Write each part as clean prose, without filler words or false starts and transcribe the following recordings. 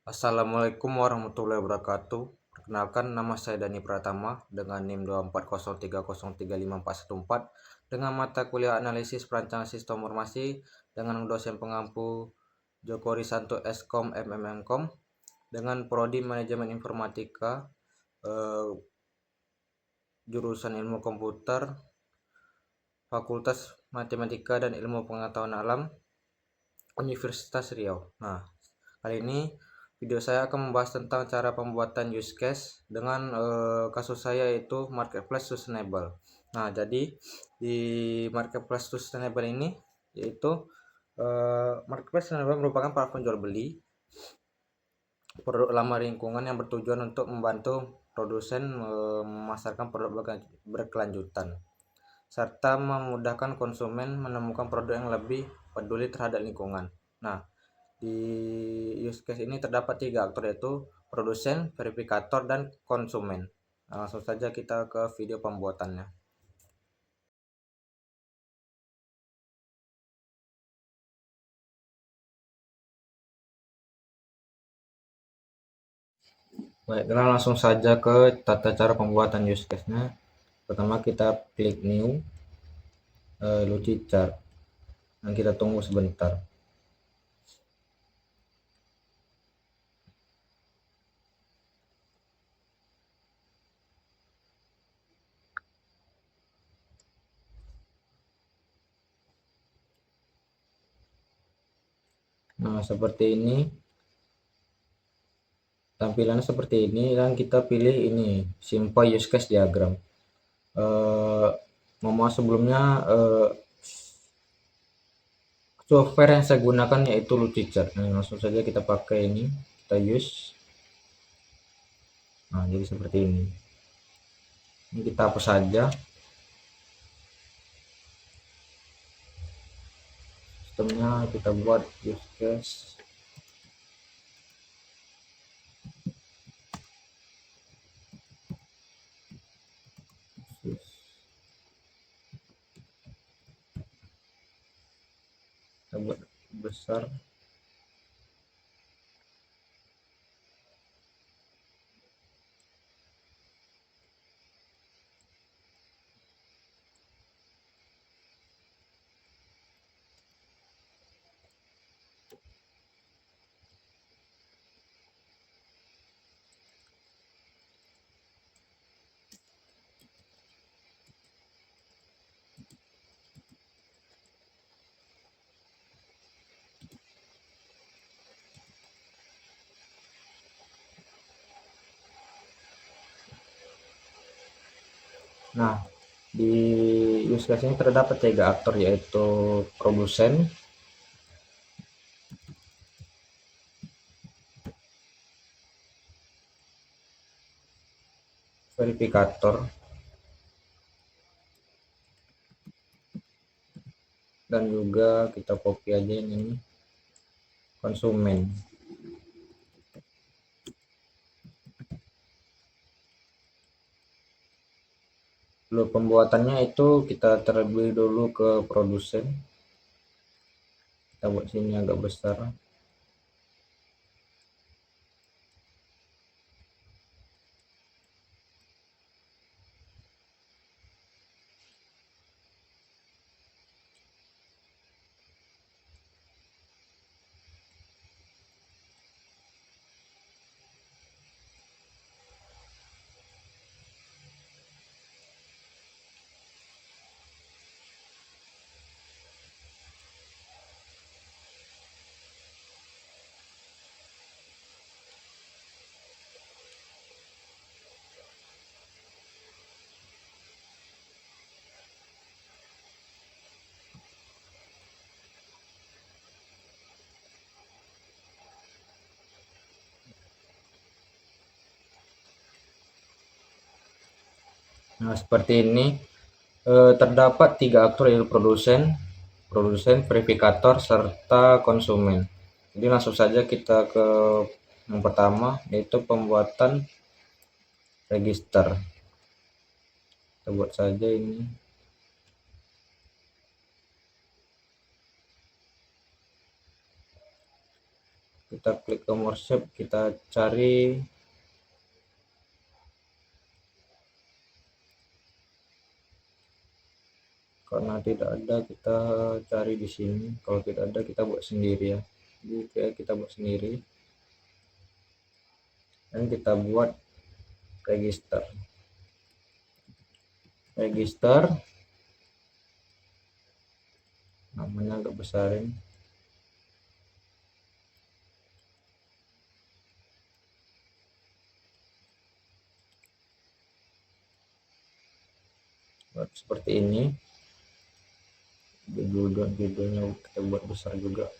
Assalamualaikum warahmatullahi wabarakatuh. Perkenalkan, nama saya Dani Pratama dengan NIM 240303544 dengan mata kuliah analisis perancangan sistem informasi dengan dosen pengampu Joko Risanto Eskom MMMkom dengan prodi manajemen informatika, jurusan ilmu komputer, Fakultas Matematika dan Ilmu Pengetahuan Alam, Universitas Riau. Nah, kali ini video saya akan membahas tentang cara pembuatan use case dengan kasus saya yaitu marketplace sustainable. Nah, jadi di marketplace sustainable ini yaitu marketplace sustainable merupakan platform jual beli produk ramah lingkungan yang bertujuan untuk membantu produsen memasarkan produk berkelanjutan serta memudahkan konsumen menemukan produk yang lebih peduli terhadap lingkungan. Nah, di use case ini terdapat 3 aktor yaitu produsen, verifikator, dan konsumen. Nah, langsung saja kita ke video pembuatannya. Baik, kita langsung saja ke tata cara pembuatan use case-nya. Pertama kita klik new, Luci chart, dan kita tunggu sebentar. Nah, seperti ini. Tampilannya seperti ini dan kita pilih ini simple use case diagram. Mohon sebelumnya software yang saya gunakan yaitu Lucidchart. Nah, langsung saja kita pakai ini, kita use. Nah, jadi seperti ini. Ini kita hapus saja. Sistemnya kita buat use case. Kita buat besar. Nah, di use case ini terdapat 3 aktor yaitu produsen, verifikator, dan juga kita copy aja ini konsumen. Lalu pembuatannya itu kita terlebih dulu ke produsen. Kita buat sini agak besar. Nah, seperti ini terdapat 3 aktor yaitu produsen, verifikator, serta konsumen. Jadi langsung saja kita ke yang pertama yaitu pembuatan register. Kita buat saja ini. kita klik nomor save, kita cari karena tidak ada kita cari di sini, kalau tidak ada kita buat sendiri ya. Jadi kita buat sendiri dan kita buat register namanya agak besarin. Buat seperti ini, judulnya kita buat besar juga.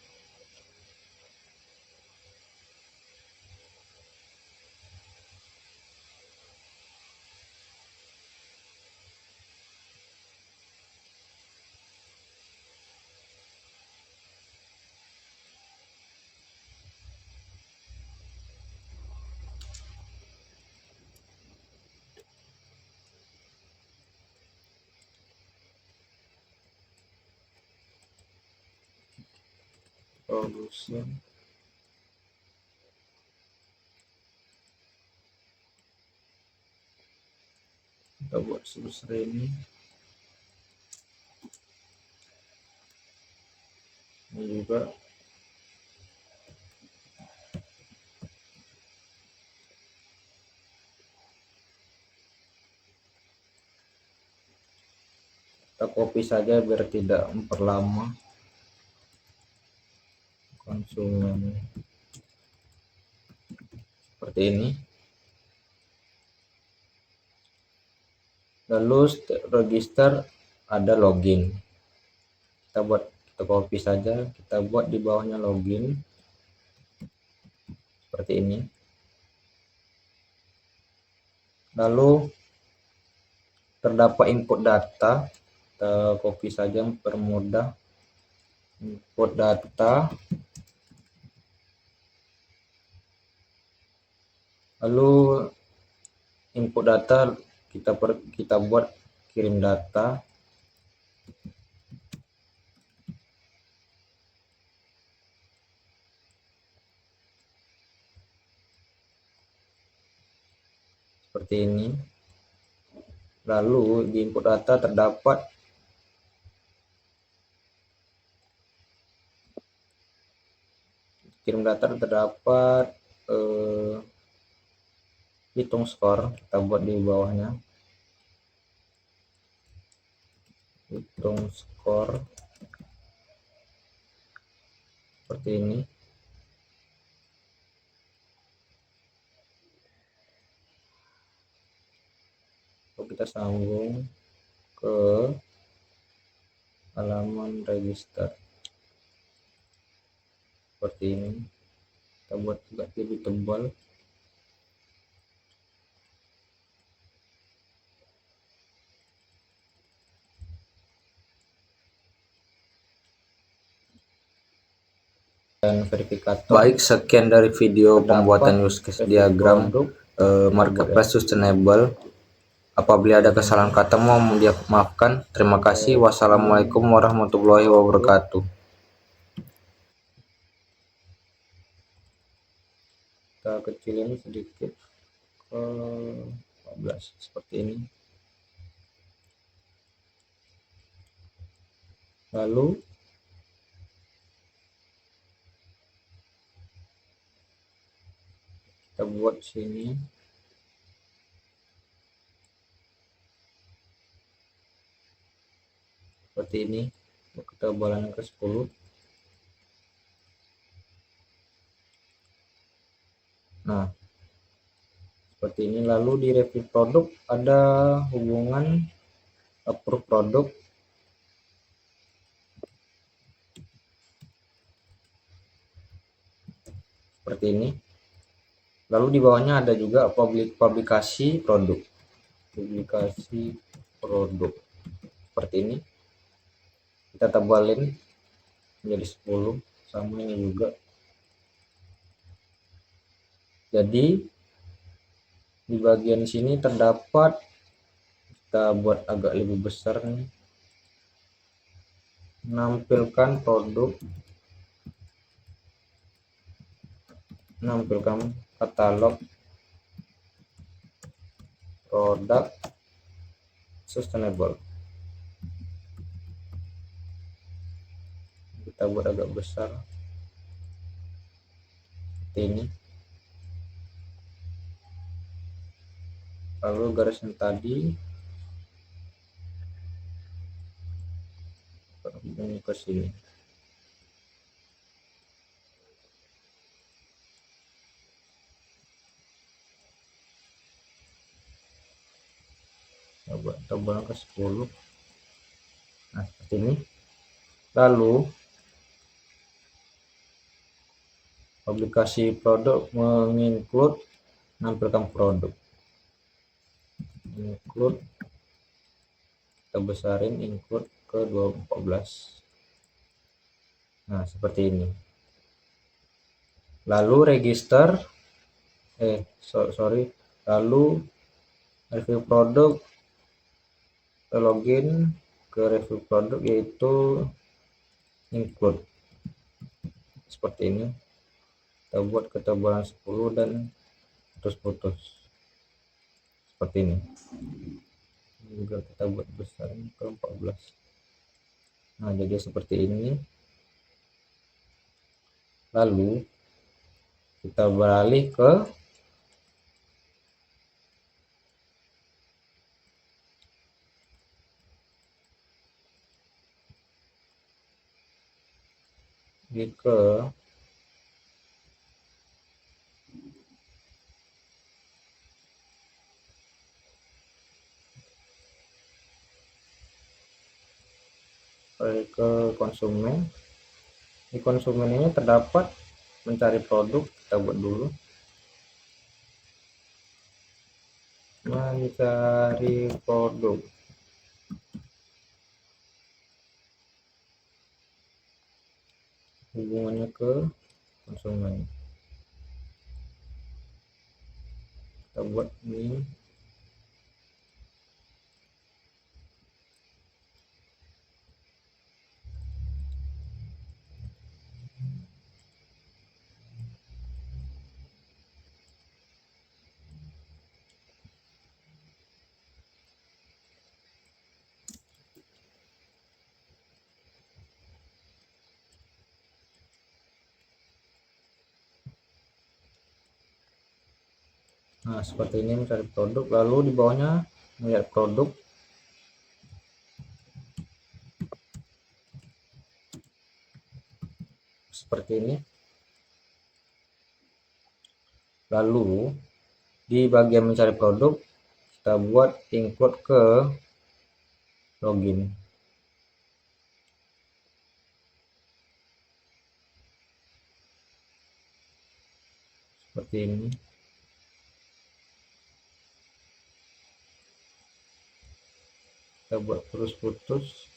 Produksi kita buat sebesar ini juga. Kita copy saja biar tidak memperlama konsumen. Seperti ini. Lalu register ada login. Kita copy saja, kita buat di bawahnya login. Seperti ini. Lalu terdapat input data, kita copy saja mempermudah. Input data, lalu input data kita buat kirim data. Seperti ini. Lalu di input data terdapat kirim data, terdapat hitung skor, kita buat di bawahnya hitung skor seperti ini. Lalu kita sambung ke halaman register seperti ini. Kita buat juga lebih tebal. Dan verifikator. Baik, sekian dari video pembuatan use case diagram marketplace sustainable. Apabila ada kesalahan kata mohon dimaafkan. Terima kasih. Wassalamualaikum warahmatullahi wabarakatuh. Kita kecilin sedikit ke 14 seperti ini. Lalu kita buat sini seperti ini. Kita ketebalan ke 10. Nah, seperti ini. Lalu di review produk ada hubungan approve produk. Seperti ini. Lalu di bawahnya ada juga publikasi produk. Seperti ini. Kita tebalin menjadi 10, sama ini juga. Jadi di bagian sini terdapat, kita buat agak lebih besar nih, menampilkan produk menampilkan katalog produk sustainable. Kita buat agak besar seperti ini. Lalu garis yang tadi ini ke sini. Coba tebalan ke 10. Nah, seperti ini. Lalu aplikasi produk menginclude menampilkan produk. Include, kita besarin include ke 214. Nah, seperti ini. Lalu register lalu review produk, login ke review produk yaitu include seperti ini. Kita buat ketebalan 10 dan putus-putus seperti ini. Juga kita buat besar ke 14. Nah, jadi seperti ini. Lalu kita beralih ke konsumen. Di konsumen ini terdapat mencari produk. Kita buat dulu mencari produk. Hubungannya ke konsumen. Kita buat ini. Nah, seperti ini mencari produk. Lalu di bawahnya melihat produk. Seperti ini. Lalu di bagian mencari produk kita buat include ke login. Seperti ini. Kita buat putus-putus.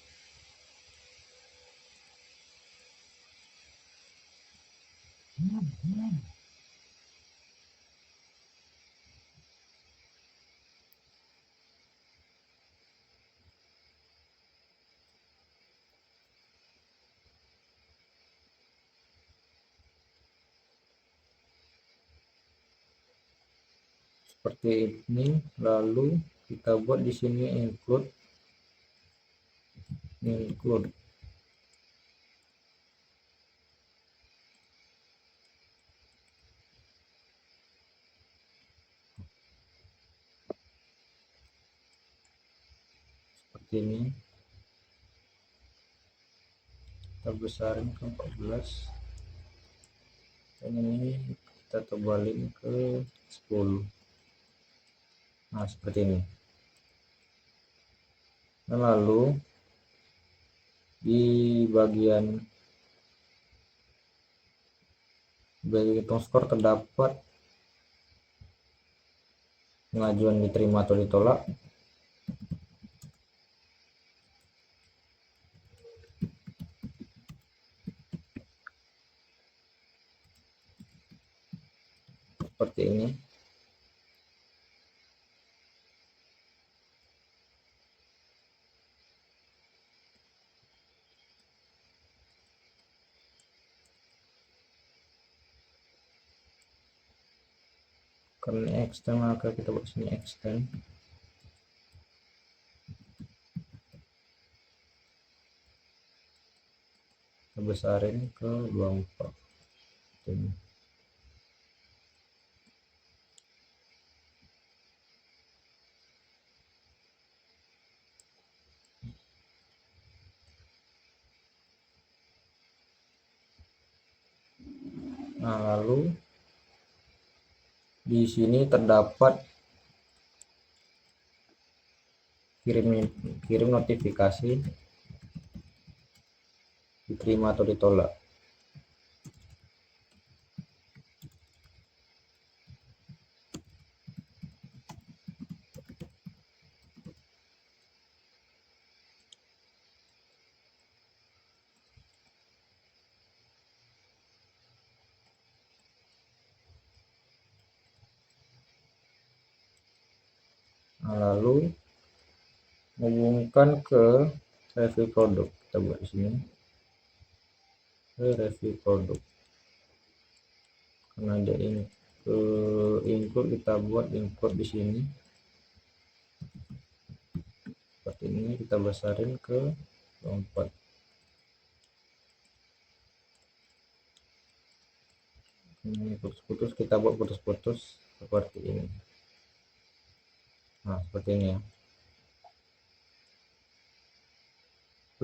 Seperti ini. Lalu kita buat di sini include seperti ini. Kita besarin ke 14 dan ini kita tebalin ke 10. Nah, seperti ini. Nah, lalu di bagian hitung skor terdapat pengajuan diterima atau ditolak. Seperti ini. Karena extend maka kita buat sini extend. Kita besarin ke 24 ini. Nah, lalu di sini terdapat kirim notifikasi diterima atau ditolak. Nah, lalu hubungkan ke review produk, kita buat di sini ke review produk. Karena ada include, kita buat include di sini seperti ini. Kita besarin ke 24. Ini putus-putus, kita buat putus-putus seperti ini. Nah, seperti ini ya.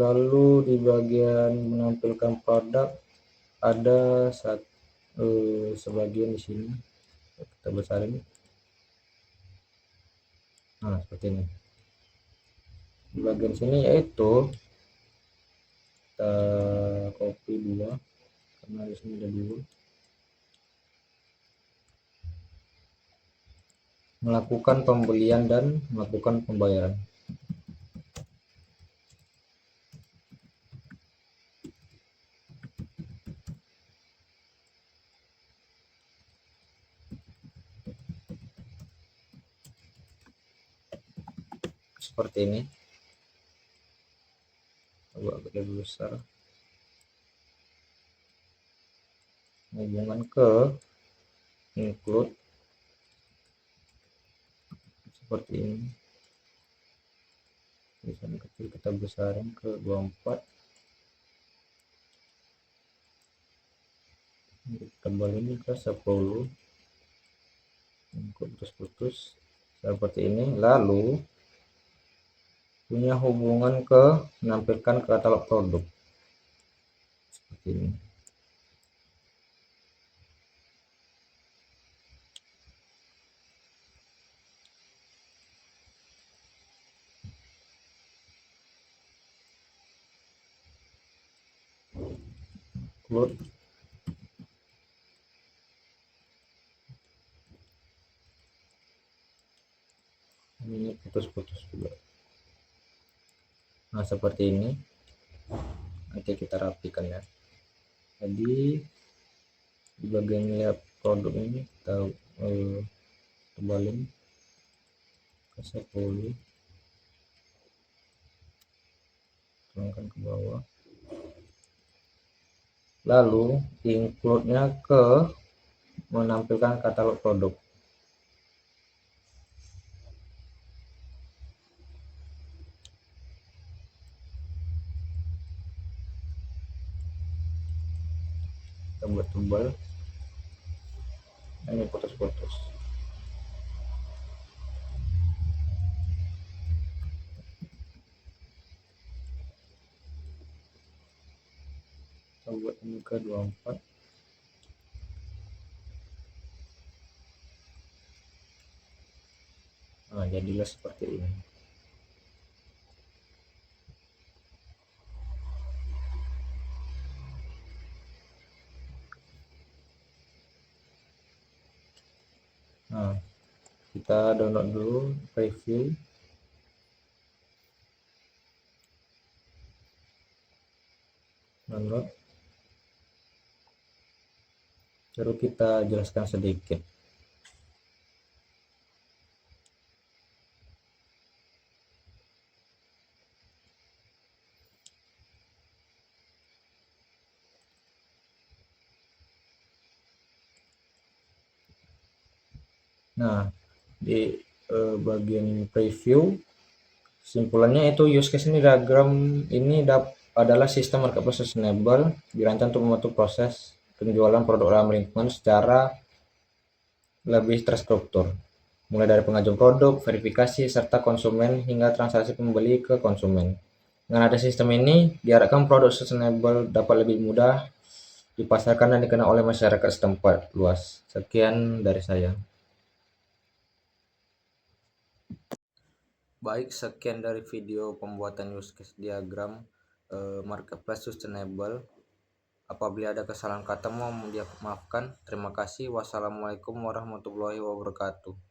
Lalu di bagian menampilkan produk ada sebagian di sini, kita besarin. Nah, seperti ini. Di bagian sini yaitu kita copy dua karena di sini ada dua. Melakukan pembelian dan melakukan pembayaran. Seperti ini. Coba lebih besar. Hubungan ke include seperti ini. Tulisan kecil kita besarin ke 24. Tebal ini ke 10. Putus-putus seperti ini. Lalu punya hubungan ke menampilkan katalog produk seperti ini. Upload. Ini putus-putus juga. Nah, seperti ini. Nanti kita rapikan ya. Jadi di bagian lihat produk ini kita tebalin ke 10, turunkan ke bawah. Lalu include-nya ke menampilkan katalog produk. Kita buat tebal. Ini putus-putus. Kita buat ini ke 24. Nah, jadilah seperti ini. Nah, kita download dulu preview. Download. Baru kita jelaskan sedikit. Nah, di bagian preview simpulannya itu use case ini diagram ini adalah sistem marketplace sustainable dirancang untuk membantu proses penjualan produk ramah lingkungan secara lebih terstruktur, mulai dari pengajuan produk, verifikasi, serta konsumen hingga transaksi pembeli ke konsumen. Dengan ada sistem ini, diharapkan produk sustainable dapat lebih mudah dipasarkan dan dikenal oleh masyarakat setempat luas. Sekian dari saya. Baik, sekian dari video pembuatan use case diagram marketplace sustainable. Apabila ada kesalahan kata mohon dimaafkan. Terima kasih. Wassalamualaikum warahmatullahi wabarakatuh.